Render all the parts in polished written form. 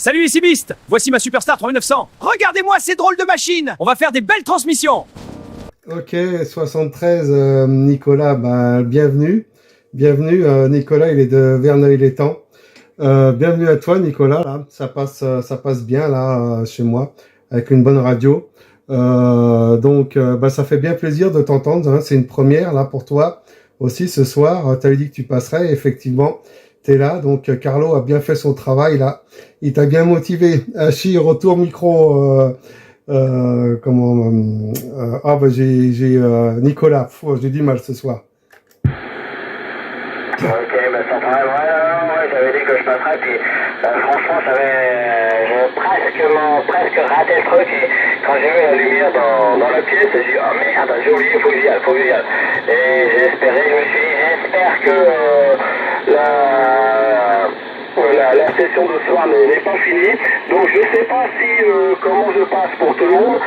Salut ici Beast, voici ma Superstar 3900. Regardez-moi ces drôles de machines. On va faire des belles transmissions. Ok, 73, Nicolas, bienvenue. Bienvenue, Nicolas, il est de Verneuil-l'Étang. Bienvenue à toi, Nicolas. Là, ça passe bien là chez moi, avec une bonne radio. Ça fait bien plaisir de t'entendre. Hein. C'est une première là pour toi aussi ce soir. Tu avais dit que tu passerais. Effectivement, t'es là. Donc Carlo a bien fait son travail là. Il t'a bien motivé. Hachi, retour micro. J'ai Nicolas. J'ai du mal ce soir. Ok, ça travaille, ouais, j'avais dit que je passerais, puis franchement, j'ai presque raté le truc, et quand j'ai vu la lumière dans la pièce, j'ai dit, oh merde, j'ai oublié, faut que j'y aille. Et j'espère que la session de ce soir n'est pas finie, donc je sais pas comment je passe pour tout le monde.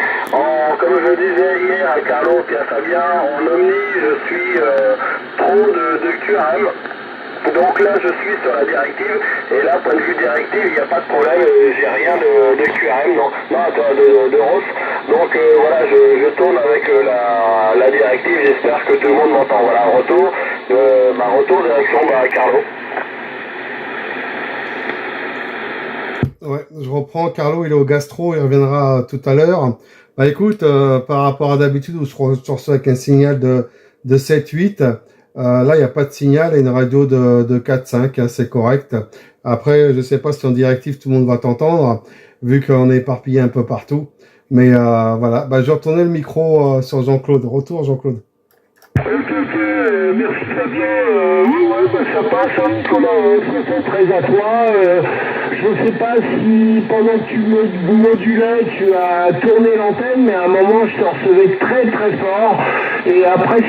Comme je disais hier à Carlo et à Fabien, en Omni, je suis trop de QRM. Donc là, je suis sur la directive, et là, point de vue directive, il n'y a pas de problème, j'ai rien de QRM, de ROS. Donc voilà, je tourne avec la directive, j'espère que tout le monde m'entend. Voilà, retour direction Carlo. Ouais, je reprends. Carlo, il est au gastro, il reviendra tout à l'heure. Bah écoute, par rapport à d'habitude où je reçois avec un signal de 7-8, là, il n'y a pas de signal et une radio de 4-5, hein, c'est correct. Après, je sais pas si en directive tout le monde va t'entendre, vu qu'on est éparpillé un peu partout. Mais voilà, je vais retourner le micro sur Jean-Claude. Retour, Jean-Claude. Ok, merci Fabien. Ça passe, hein, Nicolas, 73 à toi. Je ne sais pas si pendant que tu modulais, tu as tourné l'antenne, mais à un moment, je te recevais très très fort. Et après,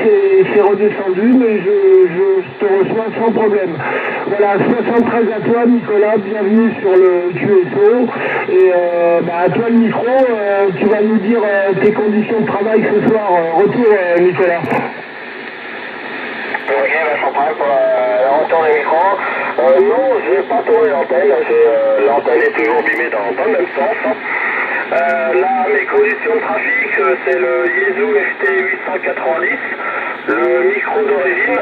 c'est redescendu, mais je te reçois sans problème. Voilà, 73 à toi, Nicolas, bienvenue sur le QSO. Et à toi le micro, tu vas nous dire tes conditions de travail ce soir. Retour, Nicolas. Ok, sans problème pour retour des micros. Non, je n'ai pas tourné l'antenne. L'antenne est toujours bimée dans le même sens. Là, mes conditions de trafic, c'est le Yeezu FT890, le micro d'origine.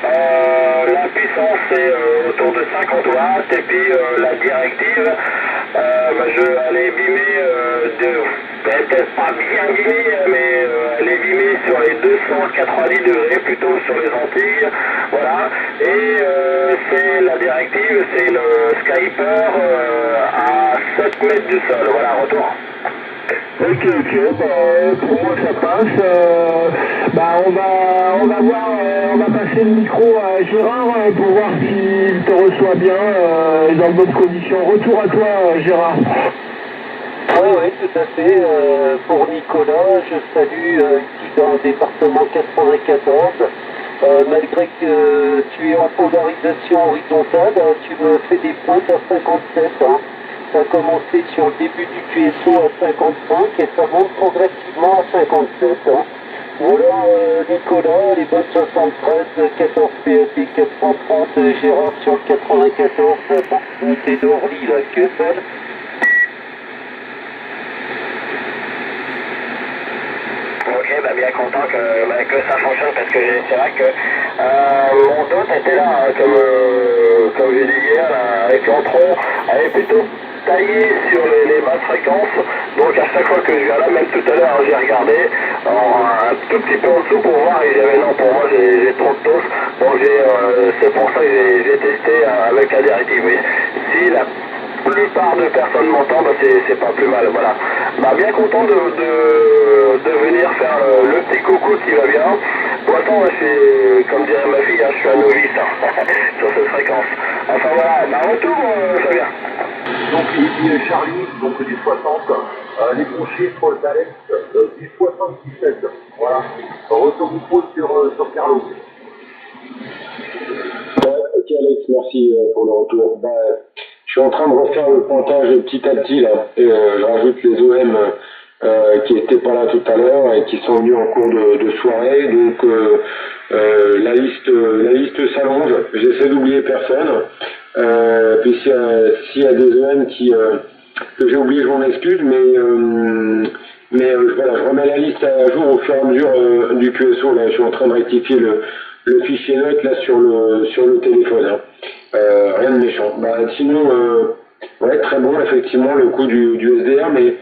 La puissance est autour de 50 watts. Et puis la directive, elle est bimée peut-être pas bien bimée, mais elle est bimée sur les 290 degrés, plutôt sur les Antilles. Voilà. Et c'est la directive, c'est le Skyper à 7 mètres du sol. Voilà, retour. Ok, pour moi ça passe. On va passer le micro à Gérard pour voir s'il te reçoit bien dans de bonnes conditions. Retour à toi, Gérard. Oui, tout à fait. Pour Nicolas, je salue ici dans le département 94. Malgré que tu es en polarisation horizontale, tu me fais des pointes à 57. Ça a commencé sur le début du QSO à 55 et ça monte progressivement à 57. Voilà, Nicolas, les bonnes 73, 14 PEP 430, Gérard sur le 94, montée d'Orly, là, que celle. Ok, bien content que ça fonctionne, parce que c'est vrai que mon doute était là, comme j'ai dit hier, avec l'entron, elle est plutôt taillée sur les basses fréquences, donc à chaque fois que je viens là, même tout à l'heure, j'ai regardé un tout petit peu en dessous pour voir, et j'avais non, pour moi j'ai trop de tos, donc c'est pour ça que j'ai testé avec la directive. Mais si la plupart de personnes m'entendent, c'est pas plus mal, voilà. Bien content de venir faire le petit coucou qui va bien. Pour l'instant, comme dirait ma fille, je suis un novice sur cette fréquence. Enfin voilà, retour, Fabien. Donc ici Charlie, donc du 60, les bons chiffres d'Alex du 77. Voilà. Retour micro sur Carlo. Ok Alex, merci pour le retour. Je suis en train de refaire le pointage petit à petit là. Je rajoute les OM qui étaient pas là tout à l'heure et qui sont venus en cours de soirée. Donc la liste s'allonge. J'essaie d'oublier personne. Puis s'il y a des EM que j'ai oublié, je m'en excuse, mais voilà, je remets la liste à jour au fur et à mesure du QSO. Là, je suis en train de rectifier le fichier note là sur le téléphone. Hein. Rien de méchant. Bah, sinon, ouais, très bon effectivement le coup du SDR, mais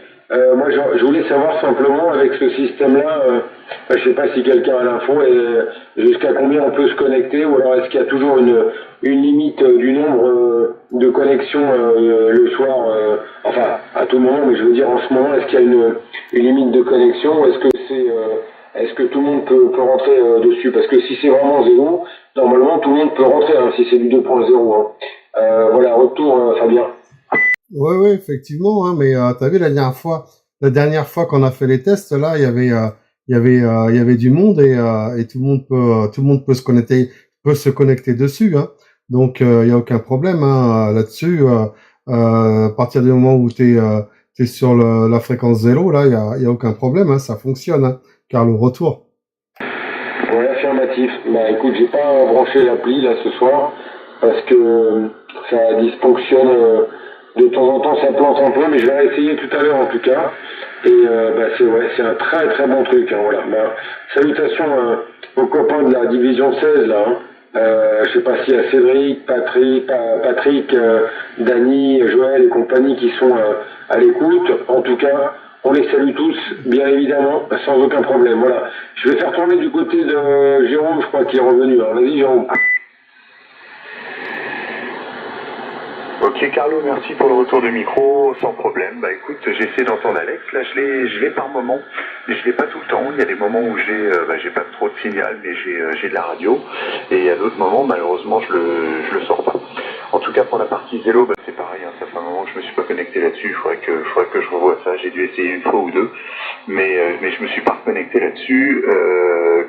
moi je voulais savoir simplement avec ce système-là, je sais pas si quelqu'un a l'info, jusqu'à combien on peut se connecter, ou alors est-ce qu'il y a toujours une limite du nombre de connexions le soir, enfin à tout moment, mais je veux dire en ce moment, est-ce qu'il y a une limite de connexion, ou est-ce que tout le monde peut rentrer dessus? Parce que si c'est vraiment zéro, normalement tout le monde peut rentrer, hein, si c'est du 2.0. Hein. Voilà, retour Fabien. Ouais, effectivement, hein, mais t'as vu la dernière fois qu'on a fait les tests, là, il y avait du monde et tout le monde peut se connecter dessus, hein. Donc il y a aucun problème hein, là-dessus. À partir du moment où t'es sur la fréquence zéro, là, il y a aucun problème, hein, ça fonctionne, hein, car le retour. Ouais, affirmatif. Bah écoute, j'ai pas branché l'appli là ce soir parce que ça dysfonctionne. De temps en temps, ça plante un peu, mais je vais essayer tout à l'heure en tout cas. Et c'est un très très bon truc. Hein, voilà. Bah, salutations aux copains de la division 16 là. Hein. Je sais pas s'il y a Cédric, Patrick, Dany, Joël et compagnie qui sont à l'écoute. En tout cas, on les salue tous, bien évidemment, sans aucun problème. Voilà. Je vais faire tourner du côté de Jérôme, je crois qu'il est revenu. Alors vas-y Jérôme. Ok Carlo, merci pour le retour de micro, sans problème. Bah écoute, j'essaie d'entendre Alex, là je l'ai par moment, mais je l'ai pas tout le temps. Il y a des moments où j'ai pas trop de signal, mais j'ai de la radio, et il y a d'autres moments, malheureusement, je le sors pas. En tout cas pour la partie Zelo, bah, c'est pareil, hein, ça fait un moment que je me suis pas connecté là-dessus, il faudrait que je revoie ça, j'ai dû essayer une fois ou deux, mais je me suis pas reconnecté là-dessus.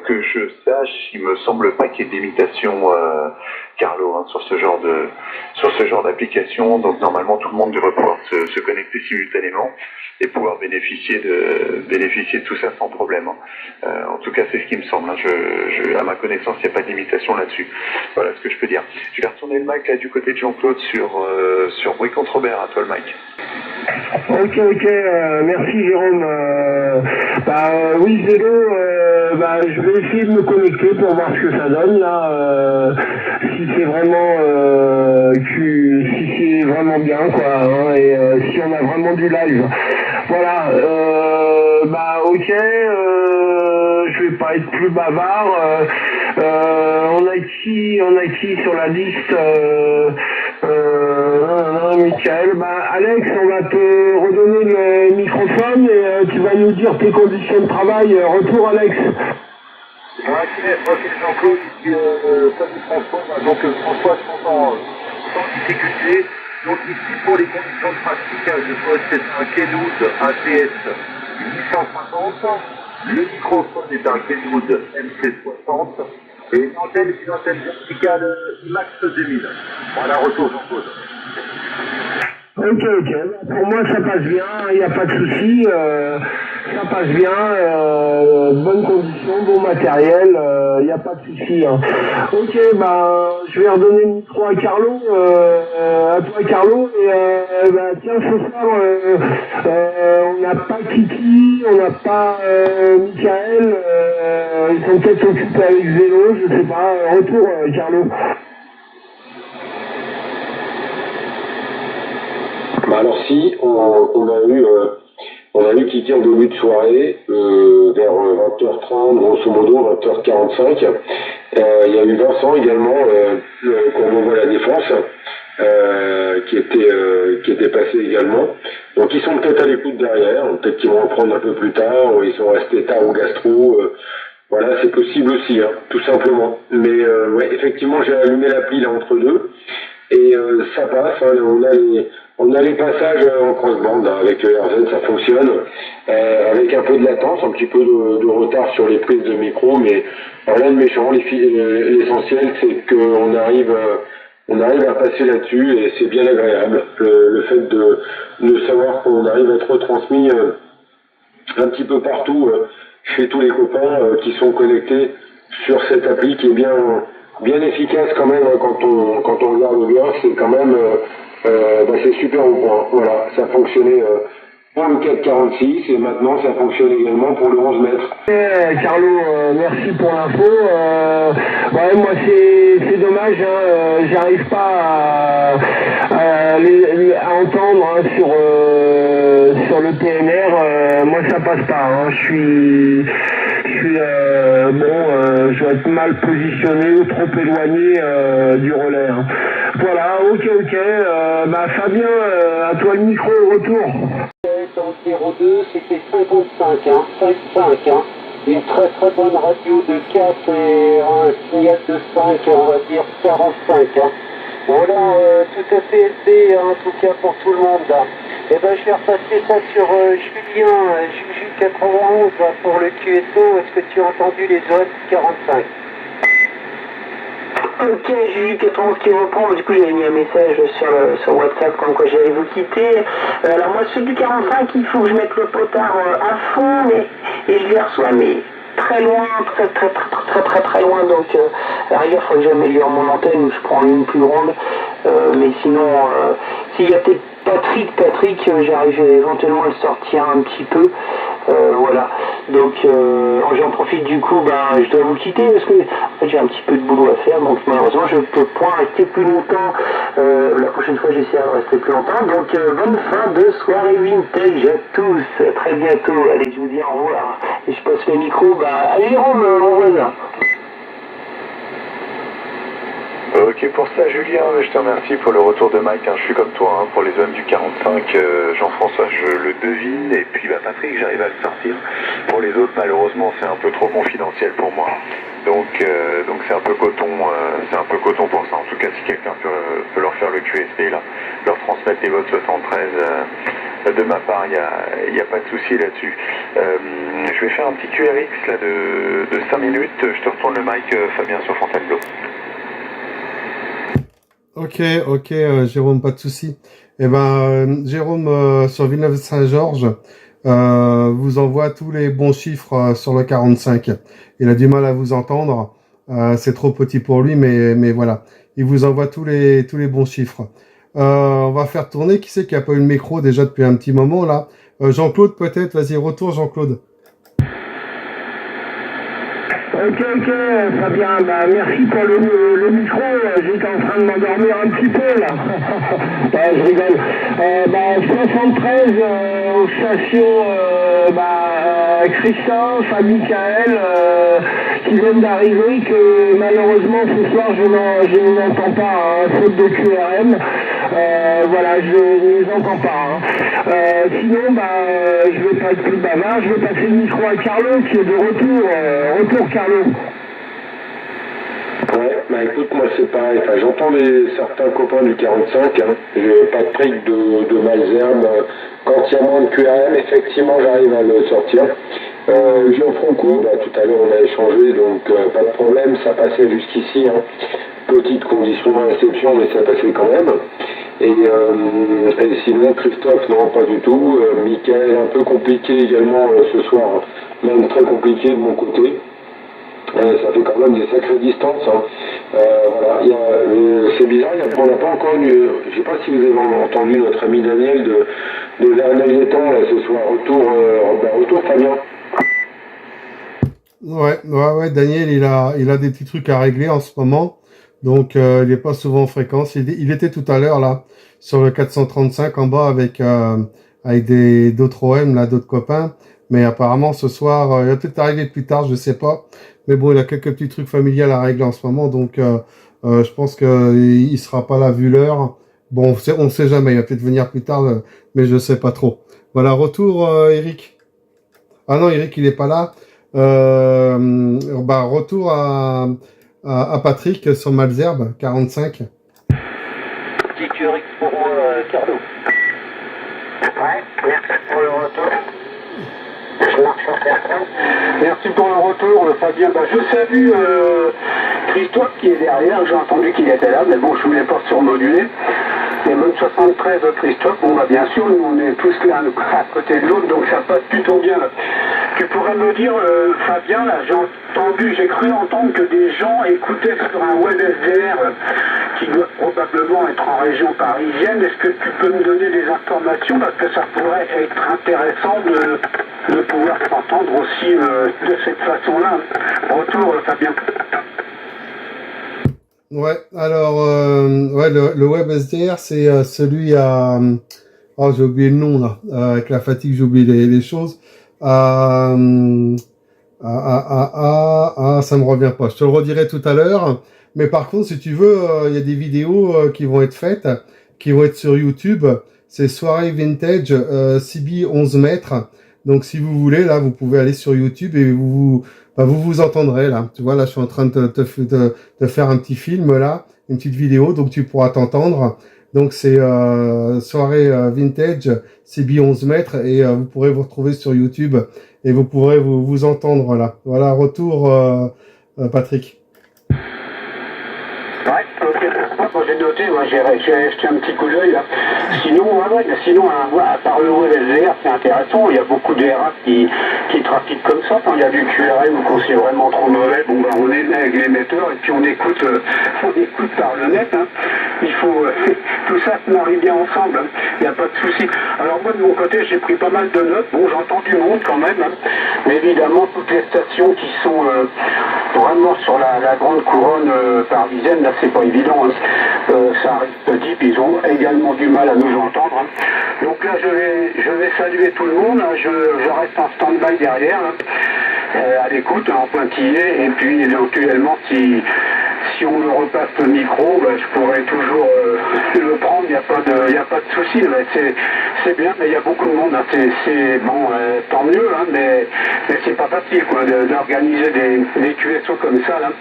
Que je sache, il me semble pas qu'il y ait d'imitation Carlo hein, sur ce genre d'application, donc normalement tout le monde devrait pouvoir se connecter simultanément et pouvoir bénéficier de tout ça sans problème. Hein. En tout cas, c'est ce qui me semble. Hein. À ma connaissance, il n'y a pas d'imitation là-dessus. Voilà ce que je peux dire. Je vais retourner le mic là du côté de Jean-Claude sur Bruit contre Robert. À toi le mic. Ok, merci Jérôme. Oui, Zélo, je vais essayer de me connecter pour voir ce que ça donne là. Si c'est vraiment bien quoi, hein, et si on a vraiment du live. Voilà. Ok. Je vais pas être plus bavard. On a qui sur la liste? Michael. Alex, on va te redonner le microphone et tu vas nous dire tes conditions de travail. Retour Alex. Ok, Jean-Claude, ici François, donc François sans difficulté. Donc ici pour les conditions de pratique, je possède un Kenwood ATS 850, le microphone est un Kenwood MC60 et une antenne verticale IMAX 2000. Voilà, retour Jean-Claude. Ok. Pour moi, ça passe bien, il n'y a pas de souci. Ça passe bien, bonnes conditions, bon matériel, il n'y a pas de souci. Hein. Ok, je vais redonner le micro à Carlo, à toi Carlo. Et tiens, ce soir, on n'a pas Kiki, on n'a pas Michael. Ils sont peut-être occupés avec Zélo, je sais pas. Retour, Carlo. Alors si, on a eu Kiki en début de soirée, vers 20h30, grosso modo 20h45. Il y a eu Vincent également, qu'on revoit à la Défense, qui était passé également. Donc ils sont peut-être à l'écoute derrière, peut-être qu'ils vont reprendre un peu plus tard, ou ils sont restés tard au gastro. Voilà, c'est possible aussi, hein, tout simplement. Mais ouais, effectivement, j'ai allumé l'appli là entre deux. Et ça passe, hein, on a les passages en cross-band avec RZ, ça fonctionne, avec un peu de latence, un petit peu de retard sur les prises de micro, mais rien de méchant. L'essentiel, c'est qu'on arrive à passer là-dessus et c'est bien agréable. Le fait de savoir qu'on arrive à être retransmis un petit peu partout chez tous les copains qui sont connectés sur cette appli qui est bien bien efficace quand même, hein, quand on regarde bien, c'est quand même, c'est super au point. Voilà, ça fonctionnait pour le 446 et maintenant ça fonctionne également pour le 11 mètres. Carlo, merci pour l'info. Ouais, moi c'est dommage, hein, j'arrive pas à entendre hein, sur le PNR. Moi ça passe pas. Hein. Je suis je vais être mal positionné ou trop éloigné du relais. Hein. Voilà, ok. Fabien, à toi le micro au retour. En 02, c'était 55, hein, 55, hein. Une très bonne radio de 4 et un signal de 5, on va dire 45, hein. Voilà, tout à fait élevé, hein, en tout cas pour tout le monde. Là. Et ben je vais repasser ça sur Julien, Juju91 pour le QSO. Est-ce que tu as entendu les OM 45? Ok, j'ai eu 91 qui reprend, du coup j'ai mis un message sur WhatsApp comme quoi j'allais vous quitter. Alors moi ceux du 45, il faut que je mette le potard à fond, et je les reçois mais très loin, très loin, donc à la rigueur il faut que j'améliore mon antenne ou je prends une plus grande, mais sinon s'il y a peut-être Patrick, j'arrive éventuellement à le sortir un petit peu. Voilà, donc j'en profite du coup, je dois vous quitter parce que j'ai un petit peu de boulot à faire, donc malheureusement je ne peux pas rester plus longtemps. La prochaine fois j'essaierai de rester plus longtemps, donc bonne fin de soirée vintage à tous, à très bientôt, allez je vous dis au revoir, et je passe le micro, allez Jérôme, mon voisin. Ok, pour ça, Julien, je te remercie pour le retour de Mike. Hein, je suis comme toi, hein, pour les hommes du 45. Jean-François, je le devine. Et puis, Patrick, j'arrive à le sortir. Pour les autres, malheureusement, c'est un peu trop confidentiel pour moi. Donc c'est un peu coton pour ça. En tout cas, si quelqu'un peut leur faire le QSP, là, leur transmettre les votes 73 de ma part, il n'y a pas de souci là-dessus. Je vais faire un petit QRX là de 5 minutes. Je te retourne le mic, Fabien, sur Fontainebleau. Ok, Jérôme, pas de souci. Jérôme, sur Villeneuve-Saint-Georges, vous envoie tous les bons chiffres sur le 45. Il a du mal à vous entendre. C'est trop petit pour lui, mais voilà. Il vous envoie tous les bons chiffres. On va faire tourner. Qui c'est qui a pas eu le micro déjà depuis un petit moment, là? Jean-Claude, peut-être? Vas-y, retour, Jean-Claude. Ok, Fabien, merci pour le micro, j'étais en train de m'endormir un petit peu là. Je rigole. 73 aux stations Christophe, à Michael, qui viennent d'arriver, que malheureusement ce soir je n'entends pas, hein, faute de QRM. Voilà, je ne les entends pas. Hein. Sinon, je vais pas être plus bavard, je vais passer le micro à Carlo qui est de retour. Retour Carlo. Ouais, écoute, moi c'est pareil, j'entends certains copains du 45, hein. J'ai Patrick de Malzerbe, quand il y a moins de QRM, effectivement j'arrive à le sortir. Jean Franco, tout à l'heure on a échangé, donc pas de problème, ça passait jusqu'ici, hein. Petite condition de réception, mais ça passait quand même. Et sinon, Christophe, non, pas du tout. Michael, un peu compliqué également ce soir, même très compliqué de mon côté. Ça fait quand même des sacrées distances. Hein. Voilà, c'est bizarre, on n'a pas encore eu, je ne sais pas si vous avez entendu notre ami Daniel de Verneuil étang là ce soir. Retour Fabien. Ouais, Daniel, il a des petits trucs à régler en ce moment. Donc, il n'est pas souvent en fréquence. Il était tout à l'heure, là, sur le 435 en bas avec d'autres OM, là, d'autres copains. Mais apparemment, ce soir, il va peut-être arriver plus tard, je sais pas. Mais bon, il a quelques petits trucs familiaux à régler en ce moment. Donc, je pense qu'il sera pas là vu l'heure. Bon, on sait jamais. Il va peut-être venir plus tard, mais je sais pas trop. Voilà, retour, Eric. Ah non, Eric, il est pas là. Retour à Patrick sur Malzerbe, 45. Petit QRX pour Carlo. Ouais, merci pour le retour. Je marche sur certains. Merci pour le retour, Fabien. Je salue Christophe qui est derrière. J'ai entendu qu'il était là, mais bon, je ne voulais pas surmoduler. Les modes 73 de Christophe, bien sûr, nous on est tous là à côté de l'autre, donc ça passe plutôt bien. Tu pourrais me dire, Fabien, là, j'ai cru entendre que des gens écoutaient sur un web SDR qui doit probablement être en région parisienne. Est-ce que tu peux me donner des informations parce que ça pourrait être intéressant de pouvoir t'entendre aussi de cette façon-là. Retour, Fabien. Ouais, alors, ouais, le web SDR, c'est celui à... oh, j'ai oublié le nom, là. Avec la fatigue, j'ai oublié les choses. Ça me revient pas. Je te le redirai tout à l'heure. Mais par contre, si tu veux, il y a des vidéos qui vont être faites, qui vont être sur YouTube. C'est Soirée Vintage, CB 11 mètres. Donc, si vous voulez, là, vous pouvez aller sur YouTube et vous entendrez, là. Tu vois, là, je suis en train de faire un petit film, là, une petite vidéo, donc tu pourras t'entendre. Donc, c'est Soirée Vintage, CB 11 mètres, et vous pourrez vous retrouver sur YouTube, et vous pourrez vous entendre, là. Voilà, retour, Patrick. Ouais, ok, moi j'ai noté, moi j'ai jeté un petit coup d'œil là. Sinon, à part le web SDR, c'est intéressant, il y a beaucoup de RA qui trafiquent comme ça, quand il y a du QRM ou quand c'est vraiment trop mauvais, bon ben on est avec l'émetteur et puis on écoute par le net, hein. Il faut tout ça se marie bien ensemble, hein. Il n'y a pas de souci. Alors moi de mon côté j'ai pris pas mal de notes, bon j'entends du monde quand même, hein. Mais évidemment toutes les stations qui sont vraiment sur la grande couronne parisienne, là c'est pas évident, hein. Ça arrive petit, puis ils ont également du mal à nous entendre, hein. Donc là je vais saluer tout le monde, hein. Je reste en stand-by derrière, hein. À l'écoute, en pointillé, et puis éventuellement si on me repasse le micro, ben, je pourrais toujours le prendre, il n'y a pas de souci, c'est bien, mais il y a beaucoup de monde, hein. C'est bon, tant mieux, hein, mais c'est pas facile quoi d'organiser des QSO comme ça là.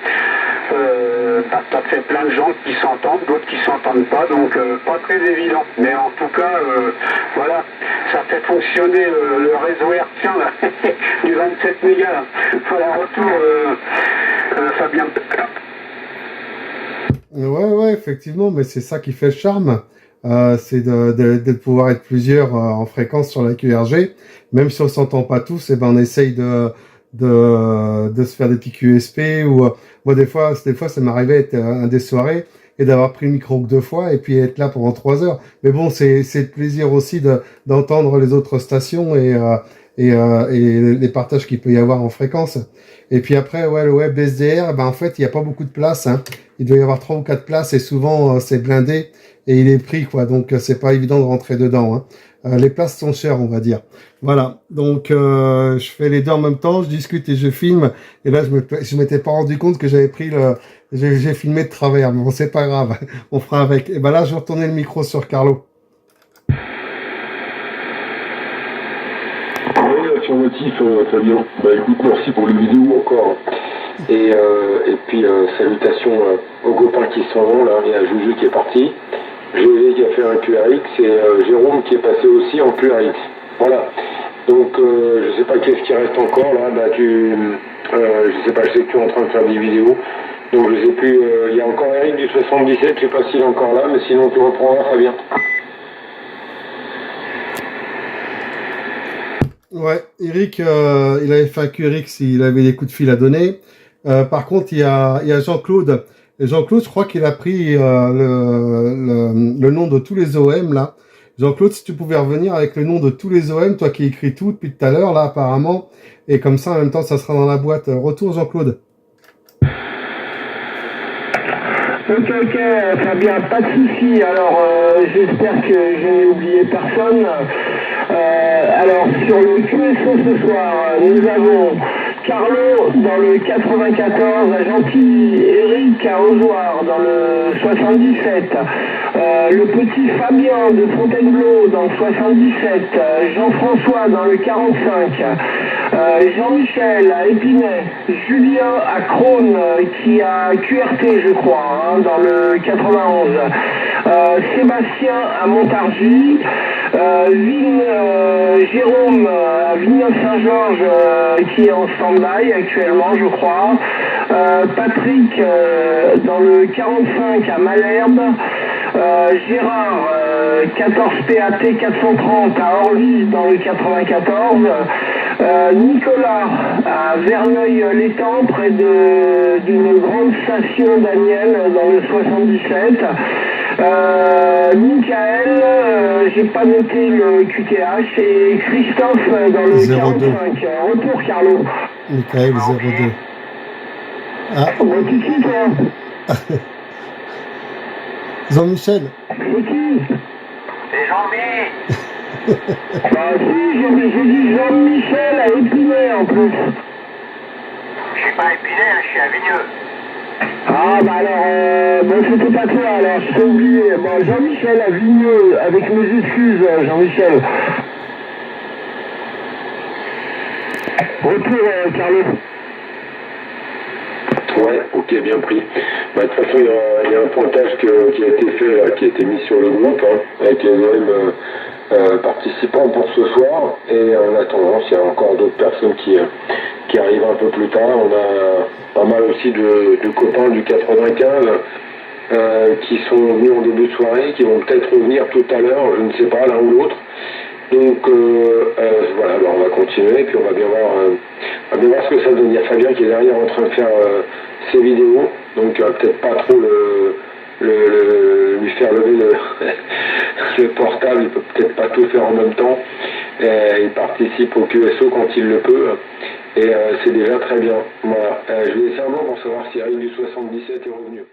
Ça fait plein de gens qui s'entendent, d'autres qui s'entendent pas, donc pas très évident. Mais en tout cas, voilà, ça fait fonctionner le réseau hertzien là, du 27 mégas. Là. Voilà, retour, Fabien. Ouais, effectivement, mais c'est ça qui fait le charme. C'est de pouvoir être plusieurs en fréquence sur la QRG. Même si on s'entend pas tous, et ben on essaye de se faire des petits QSP ou moi des fois ça m'arrivait d'être un des soirées et d'avoir pris le micro que 2 fois et puis être là pendant 3 heures. Mais bon, c'est le plaisir aussi d'entendre les autres stations et les partages qu'il peut y avoir en fréquence. Et puis après, ouais, le web SDR, ben en fait, il n'y a pas beaucoup de place, hein. Il doit y avoir 3 ou 4 places et souvent c'est blindé et il est pris, quoi. Donc c'est pas évident de rentrer dedans, hein. Les places sont chères, on va dire. Voilà. Donc je fais les deux en même temps, je discute et je filme. Et là, je m'étais pas rendu compte que j'avais pris j'ai filmé de travers. Mais bon, c'est pas grave. On fera avec. Et ben là, je vais retourner le micro sur Carlo. Oui, affirmatif, Fabien. Bah écoute, merci pour les vidéos encore. Et puis salutations aux copains qui sont là, et à Juju qui est parti. José qui a fait un QRX et Jérôme qui est passé aussi en QRX. Voilà. Donc je sais pas qu'est-ce qui reste encore là. Bah je sais pas, je sais que tu es en train de faire des vidéos. Donc je sais plus, il y a encore Eric du 77, je sais pas s'il est encore là, mais sinon tu reprendras Fabien. Ouais, Eric, il avait fait un QRX, il avait des coups de fil à donner. Par contre, il y a Jean-Claude. Et Jean-Claude, je crois qu'il a pris le nom de tous les OM, là. Jean-Claude, si tu pouvais revenir avec le nom de tous les OM, toi qui écris tout depuis tout à l'heure, là, apparemment. Et comme ça, en même temps, ça sera dans la boîte. Retour, Jean-Claude. Ok, Fabien, pas de souci. Alors, j'espère que je n'ai oublié personne. Alors, sur le QSO ce soir, nous avons Carlo dans le 94, Gentil, Eric à Ozoir dans le 77, le petit Fabien de Fontainebleau dans le 77, Jean-François dans le 45, Jean-Michel à Épinay, Julien à Crône qui a QRT je crois, hein, dans le 91, Sébastien à Montargis, Jérôme à Villeneuve-Saint-Georges qui est en stand-by actuellement je crois, Patrick dans le 45 à Malherbe, Gérard 14 PAT 430 à Orly dans le 94. Nicolas à Verneuil-l'Étang près d'une grande station Daniel dans le 77. Michael, j'ai pas noté le QTH, et Christophe dans le 02. 45. Retour Carlo. Michael 02. Ah, Bon, c'est qui toi? Jean-Michel. C'est qui? C'est Jean-Mi. Bah si, j'ai dit Jean-Michel à Épinay en plus. Je suis pas Épinay, je suis à Vigneux. Ah bah alors, bon c'était pas toi alors, je t'ai oublié. Bon, Jean-Michel à Vigneux, avec mes excuses Jean-Michel. Retour Carlo. Ouais, ok, bien pris. Bah, de toute façon, il y a un pointage qui a été fait, là, qui a été mis sur le groupe, hein, avec les OM participants pour ce soir. Et en attendant, il y a encore d'autres personnes qui arrivent un peu plus tard. On a pas mal aussi de copains du 95 qui sont venus en début de soirée, qui vont peut-être revenir tout à l'heure, je ne sais pas, l'un ou l'autre. Donc voilà, alors on va continuer, puis on va bien voir ce que ça donne. Il y a Fabien qui est derrière en train de faire ses vidéos, donc peut-être pas trop lui faire lever le portable, il peut peut-être pas tout faire en même temps. Il participe au QSO quand il le peut, et c'est déjà très bien. Voilà. Je vais laisser un mot pour savoir si Ariel du 77 est revenu.